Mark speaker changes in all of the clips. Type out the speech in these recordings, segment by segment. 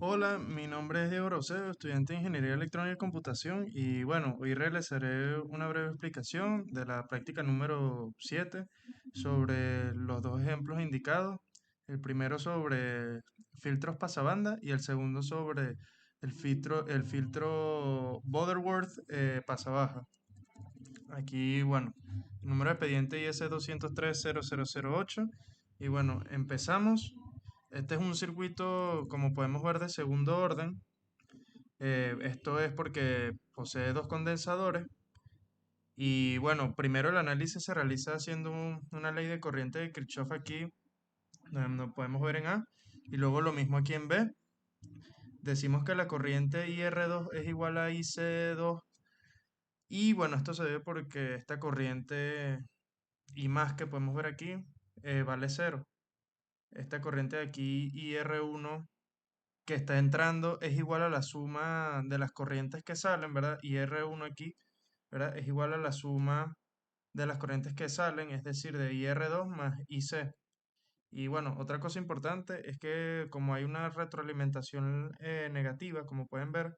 Speaker 1: Hola, mi nombre es Diego Rosero, estudiante de Ingeniería Electrónica y Computación y bueno, hoy realizaré una breve explicación de la práctica número 7 sobre los dos ejemplos indicados. El primero sobre filtros pasabanda y el segundo sobre el filtro Butterworth pasabaja. Aquí, bueno, el número de expediente IS 203-0008 y bueno, empezamos. Este es un circuito, como podemos ver, de segundo orden. Esto es porque posee dos condensadores. Y bueno, primero el análisis se realiza haciendo una ley de corriente de Kirchhoff aquí, donde lo podemos ver en A. Y luego lo mismo aquí en B. Decimos que la corriente IR2 es igual a IC2. Y bueno, esto se debe porque esta corriente I más que podemos ver aquí vale cero. Esta corriente de aquí, IR1, que está entrando es igual a la suma de las corrientes que salen, ¿verdad? Y R1 aquí, ¿verdad? Es igual a la suma de las corrientes que salen, es decir, de IR2 más IC. Y bueno, otra cosa importante es que como hay una retroalimentación negativa, como pueden ver,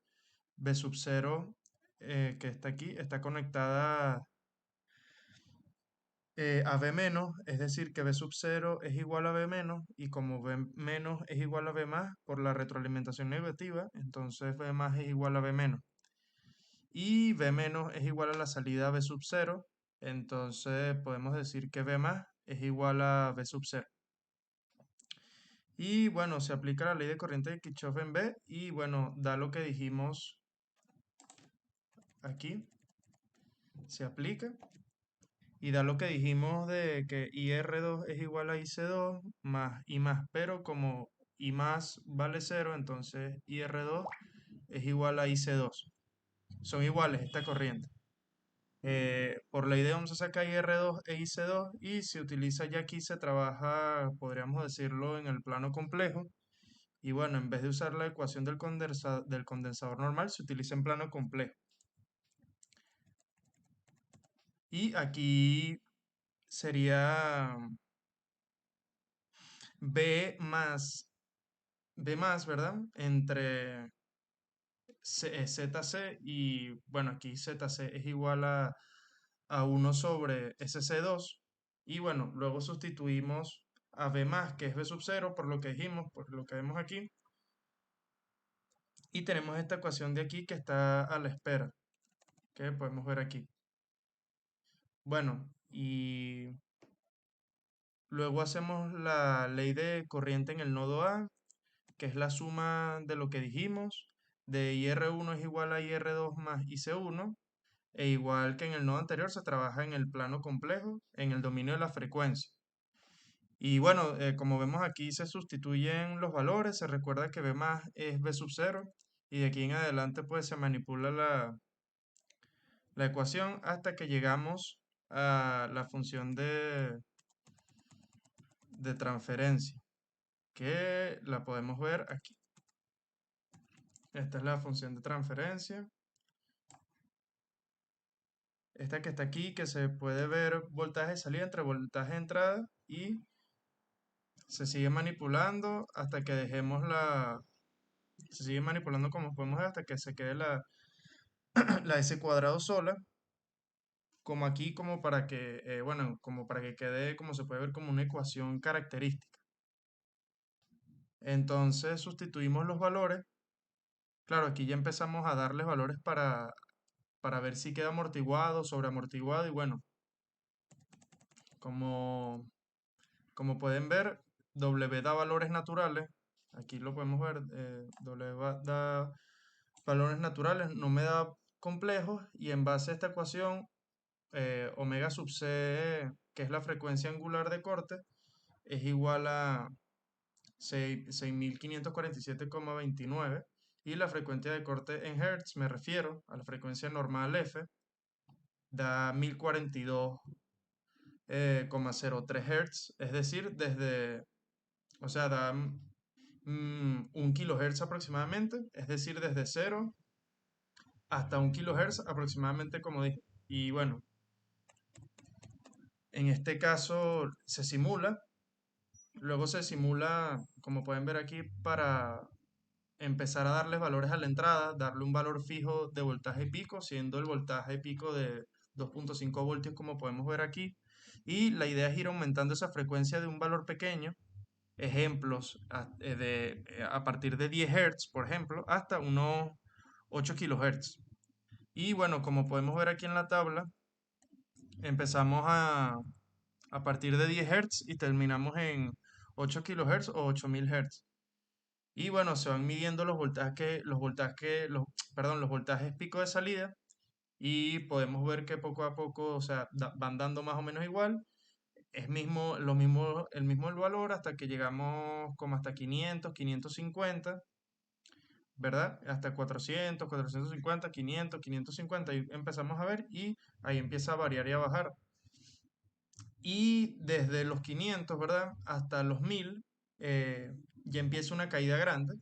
Speaker 1: B sub 0 que está aquí, está conectada a B menos, es decir, que B sub 0 es igual a B menos, y como B menos es igual a B más por la retroalimentación negativa, entonces B más es igual a B menos. Y B menos es igual a la salida B sub 0, entonces podemos decir que B más es igual a B sub 0. Y bueno, se aplica la ley de corriente de Kirchhoff en B, y bueno, da lo que dijimos aquí, se aplica. Y da lo que dijimos de que IR2 es igual a IC2 más I más, pero como I más vale cero, entonces IR2 es igual a IC2. Son iguales esta corriente. Por ley de Ohm se saca IR2 e IC2 y se utiliza ya aquí, se trabaja, podríamos decirlo, en el plano complejo. Y bueno, en vez de usar la ecuación del condensador normal, se utiliza en plano complejo. Y aquí sería B más B más, ¿verdad? Entre ZC y, bueno, aquí ZC es igual a 1 sobre SC2. Y bueno, luego sustituimos a B más, que es B sub 0, por lo que dijimos, por lo que vemos aquí. Y tenemos esta ecuación de aquí que está a la espera, que podemos ver aquí. Bueno, y luego hacemos la ley de corriente en el nodo A, que es la suma de lo que dijimos, de IR1 es igual a IR2 más IC1, e igual que en el nodo anterior se trabaja en el plano complejo, en el dominio de la frecuencia. Y bueno, como vemos aquí se sustituyen los valores, se recuerda que B más es B sub 0, y de aquí en adelante pues se manipula la ecuación hasta que llegamos a la función de transferencia, que la podemos ver aquí. Esta es la función de transferencia. Esta que está aquí, que se puede ver voltaje de salida entre voltaje de entrada, y se sigue manipulando hasta que dejemos se sigue manipulando como podemos ver hasta que se quede la S cuadrado sola, como aquí, como para que, bueno, como para que quede, como se puede ver, como una ecuación característica. Entonces sustituimos los valores. Claro, aquí ya empezamos a darles valores para ver si queda amortiguado, sobreamortiguado, y bueno, como, como pueden ver, W da valores naturales. Aquí lo podemos ver, da valores naturales, no me da complejos, y en base a esta ecuación, omega sub c, que es la frecuencia angular de corte, es igual a 6547,29, y la frecuencia de corte en hertz, me refiero a la frecuencia normal F, da 1042,03 hertz, es decir, o sea, da 1 kilohertz aproximadamente, es decir, desde 0 hasta 1 kilohertz aproximadamente, como dije. Y bueno, en este caso se simula, luego se simula, como pueden ver aquí, empezar a darles valores a la entrada, darle un valor fijo de voltaje pico, siendo el voltaje pico de 2.5 voltios como podemos ver aquí. Y la idea es ir aumentando esa frecuencia de un valor pequeño, ejemplos a partir de 10 Hz, por ejemplo, hasta unos 8 kHz. Y bueno, como podemos ver aquí en la tabla, empezamos a partir de 10 Hz y terminamos en 8 kHz o 8000 Hz. Y bueno, se van midiendo perdón, los voltajes pico de salida y podemos ver que poco a poco, o sea, van dando más o menos igual. Es el mismo el valor hasta que llegamos como hasta 500, 550, ¿verdad? Hasta 400, 450, 500, 550 y empezamos a ver y ahí empieza a variar y a bajar. Y desde los 500, ¿verdad? Hasta los 1000 ya empieza una caída grande,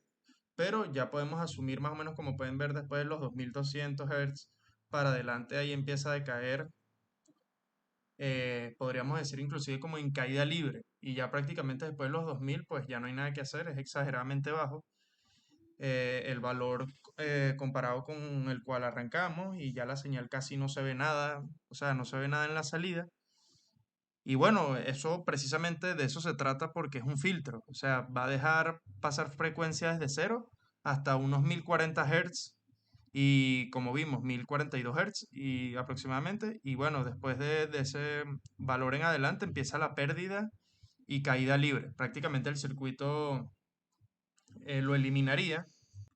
Speaker 1: pero ya podemos asumir más o menos como pueden ver después de los 2200 Hz para adelante, ahí empieza a decaer, podríamos decir inclusive como en caída libre, y ya prácticamente después de los 2000 pues ya no hay nada que hacer, es exageradamente bajo el valor comparado con el cual arrancamos y ya la señal casi no se ve nada, o sea, no se ve nada en la salida. Y bueno, eso precisamente de eso se trata porque es un filtro, o sea, va a dejar pasar frecuencias desde cero hasta unos 1040 Hz y como vimos, 1042 Hz y aproximadamente. Y bueno, después de ese valor en adelante empieza la pérdida y caída libre. Prácticamente el circuito lo eliminaría.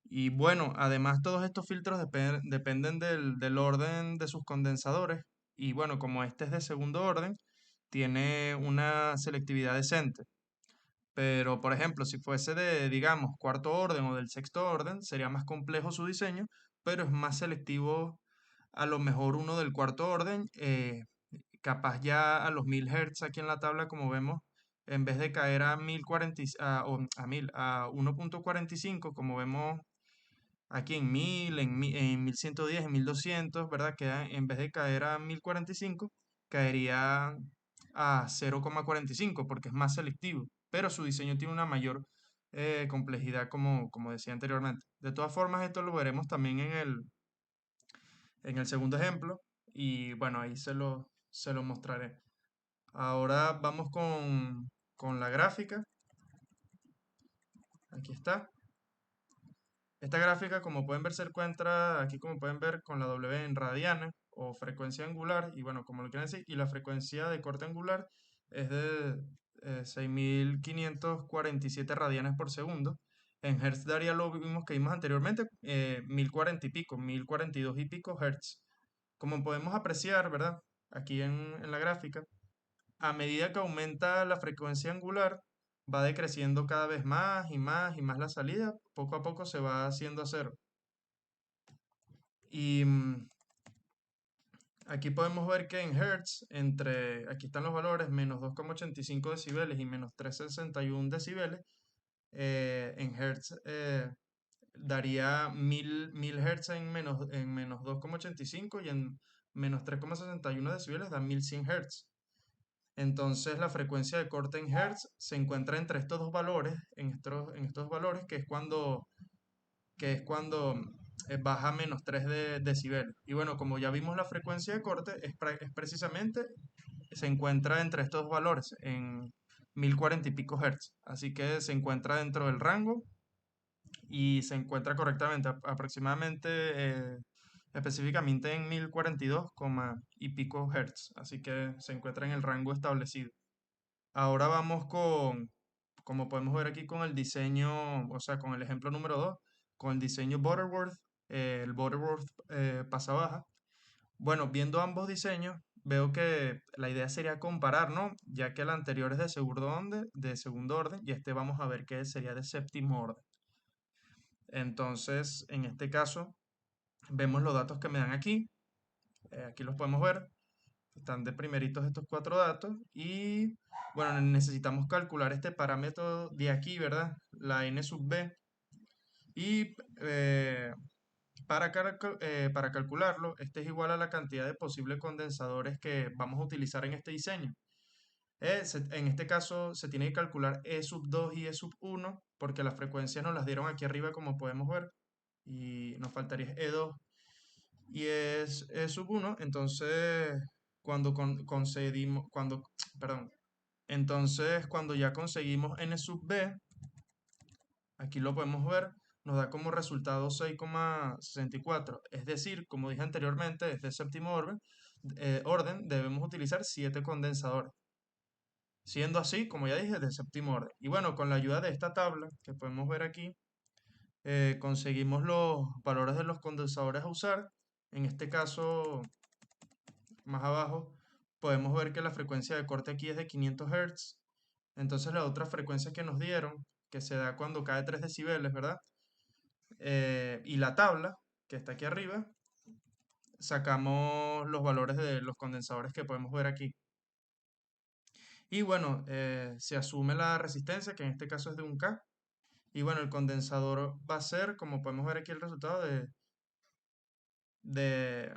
Speaker 1: Y bueno, además todos estos filtros dependen del orden de sus condensadores. Y bueno, como este es de segundo orden, tiene una selectividad decente. Pero, por ejemplo, si fuese de, digamos, cuarto orden o del sexto orden, sería más complejo su diseño, pero es más selectivo a lo mejor uno del cuarto orden, capaz ya a los 1000 Hz aquí en la tabla, como vemos, en vez de caer a 1040, a 1.45, como vemos aquí en 1000, en 1110, en 1200, ¿verdad? En vez de caer a 1045, caería a 0,45 porque es más selectivo, pero su diseño tiene una mayor complejidad, como decía anteriormente. De todas formas, esto lo veremos también en el segundo ejemplo y bueno, ahí se lo mostraré. Ahora vamos con la gráfica. Aquí está. Esta gráfica, como pueden ver, se encuentra aquí, como pueden ver, con la W en radianes o frecuencia angular, y bueno, como lo quieren decir, y la frecuencia de corte angular es de 6547 radianes por segundo. En Hertz daría lo mismo que vimos anteriormente, 1040 y pico, 1042 y pico Hertz. Como podemos apreciar, ¿verdad? Aquí en la gráfica, a medida que aumenta la frecuencia angular, va decreciendo cada vez más y más y más la salida, poco a poco se va haciendo a cero. Y aquí podemos ver que en Hertz, aquí están los valores, menos 2,85 decibeles y menos 3,61 decibeles, en Hertz daría 1000 Hertz en menos 2,85 y en menos 3,61 decibeles da 1100 Hertz. Entonces la frecuencia de corte en Hertz se encuentra entre estos dos valores, en estos valores, que es cuando baja menos 3 decibeles. Y bueno, como ya vimos la frecuencia de corte, es precisamente, se encuentra entre estos dos valores, en 1040 y pico Hertz. Así que se encuentra dentro del rango y se encuentra correctamente, aproximadamente, específicamente en 1042, y pico Hertz. Así que se encuentra en el rango establecido. Ahora vamos como podemos ver aquí con el diseño, o sea, con el ejemplo número 2 con el diseño Butterworth, el Butterworth pasa baja. Bueno, viendo ambos diseños, veo que la idea sería comparar, ¿no? Ya que el anterior es de segundo orden y este vamos a ver que sería de séptimo orden. Entonces, en este caso, vemos los datos que me dan aquí. Aquí los podemos ver. Están de primeritos estos cuatro datos y bueno, necesitamos calcular este parámetro de aquí, ¿verdad? La n sub b. Y para calcularlo, este es igual a la cantidad de posibles condensadores que vamos a utilizar en este diseño. En este caso se tiene que calcular E sub 2 y E sub 1 porque las frecuencias nos las dieron aquí arriba como podemos ver y nos faltaría E2 y es E sub 1. Entonces cuando concedimos, cuando, perdón, entonces cuando ya conseguimos N sub B, aquí lo podemos ver, nos da como resultado 6,64. Es decir, como dije anteriormente, este séptimo orden debemos utilizar 7 condensadores. Siendo así, como ya dije, de séptimo orden. Y bueno, con la ayuda de esta tabla que podemos ver aquí, conseguimos los valores de los condensadores a usar. En este caso, más abajo, podemos ver que la frecuencia de corte aquí es de 500 Hz. Entonces la otra frecuencia que nos dieron, que se da cuando cae 3 decibeles, ¿verdad? Y la tabla, que está aquí arriba, sacamos los valores de los condensadores que podemos ver aquí. Y bueno, se asume la resistencia, que en este caso es de 1K. Y bueno, el condensador va a ser, como podemos ver aquí el resultado, de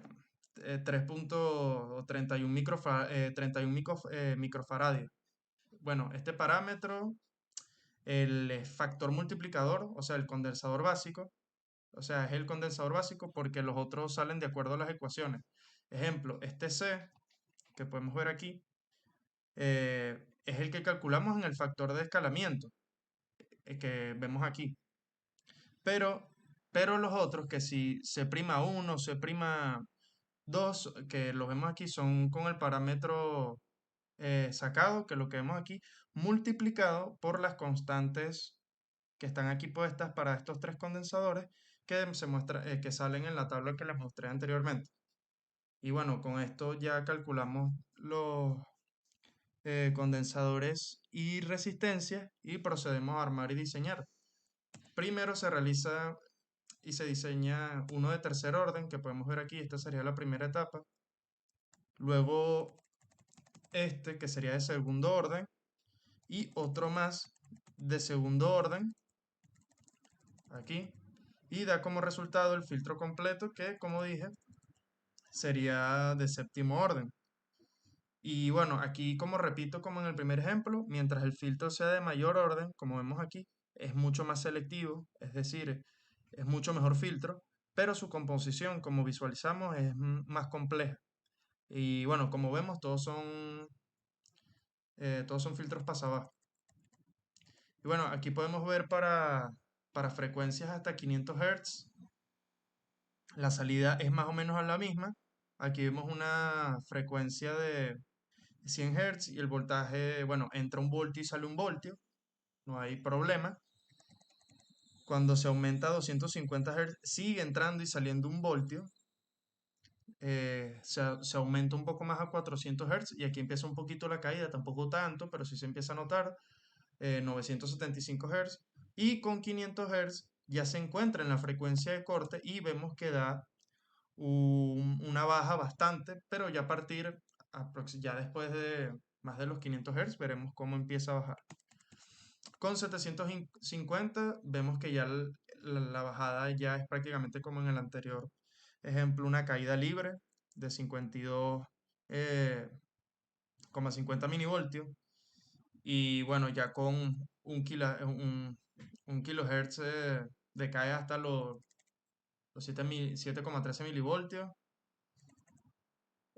Speaker 1: 3,31 microfaradios. Bueno, este parámetro, el factor multiplicador, o sea, el condensador básico, o sea, es el condensador básico porque los otros salen de acuerdo a las ecuaciones. Ejemplo, este C, que podemos ver aquí, es el que calculamos en el factor de escalamiento, que vemos aquí. Pero, pero los otros, que si C'1, C'2, que los vemos aquí, son con el parámetro sacado, que lo que vemos aquí, multiplicado por las constantes que están aquí puestas para estos tres condensadores que salen en la tabla que les mostré anteriormente. Y bueno, con esto ya calculamos los condensadores y resistencias y procedemos a armar y diseñar. Primero se realiza y se diseña uno de tercer orden, que podemos ver aquí, esta sería la primera etapa. Luego este, que sería de segundo orden, y otro más de segundo orden, aquí, y da como resultado el filtro completo, que como dije, sería de séptimo orden. Y bueno, aquí como repito, como en el primer ejemplo, mientras el filtro sea de mayor orden, como vemos aquí, es mucho más selectivo, es decir, es mucho mejor filtro, pero su composición, como visualizamos, es más compleja. Y bueno, como vemos, todos son filtros pasabajo. Y bueno, aquí podemos ver para frecuencias hasta 500 Hz, la salida es más o menos la misma. Aquí vemos una frecuencia de 100 Hz y el voltaje, bueno, entra un voltio y sale un voltio, no hay problema. Cuando se aumenta a 250 Hz, sigue entrando y saliendo un voltio. Se aumenta un poco más a 400 Hz y aquí empieza un poquito la caída, tampoco tanto, pero sí se empieza a notar. 975 Hz y con 500 Hz ya se encuentra en la frecuencia de corte y vemos que da una baja bastante, pero ya a partir, ya después de más de los 500 Hz, veremos cómo empieza a bajar. Con 750 vemos que ya la bajada ya es prácticamente como en el anterior ejemplo, una caída libre de 52,50 milivoltios. Y bueno, ya con un kilohertz decae hasta los 7,13 milivoltios.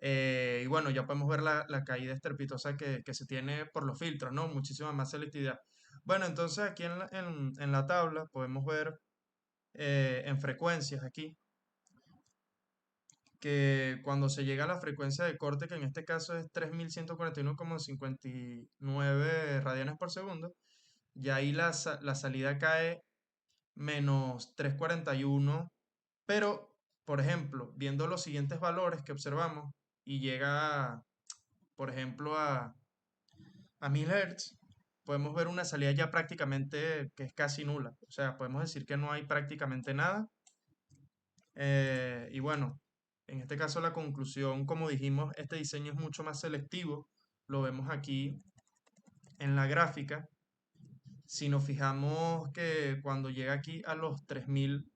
Speaker 1: Y bueno, ya podemos ver la caída estrepitosa que se tiene por los filtros, ¿no? Muchísima más selectividad. Bueno, entonces aquí en la tabla podemos ver en frecuencias aquí que cuando se llega a la frecuencia de corte, que en este caso es 3141,59 radianes por segundo, ya ahí la salida cae menos 341, pero, por ejemplo, viendo los siguientes valores que observamos y llega, por ejemplo, a 1000 Hz, podemos ver una salida ya prácticamente que es casi nula. O sea, podemos decir que no hay prácticamente nada. Y bueno, en este caso la conclusión, como dijimos, este diseño es mucho más selectivo. Lo vemos aquí en la gráfica. Si nos fijamos que cuando llega aquí a los 3000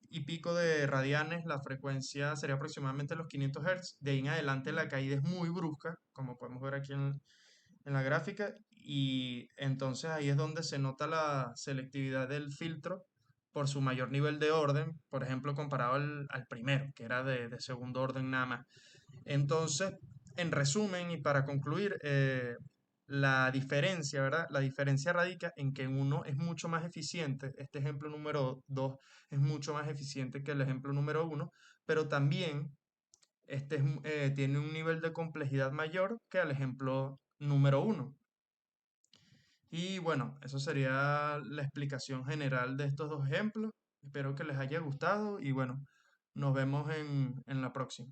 Speaker 1: y pico de radianes, la frecuencia sería aproximadamente los 500 Hz. De ahí en adelante la caída es muy brusca, como podemos ver aquí en la gráfica, y entonces ahí es donde se nota la selectividad del filtro por su mayor nivel de orden, por ejemplo, comparado al primero, que era de segundo orden nada más. Entonces, en resumen y para concluir, la diferencia, ¿verdad? La diferencia radica en que uno es mucho más eficiente, este ejemplo número 2 es mucho más eficiente que el ejemplo número uno, pero también tiene un nivel de complejidad mayor que el ejemplo número uno. Y bueno, eso sería la explicación general de estos dos ejemplos. Espero que les haya gustado y bueno, nos vemos en la próxima.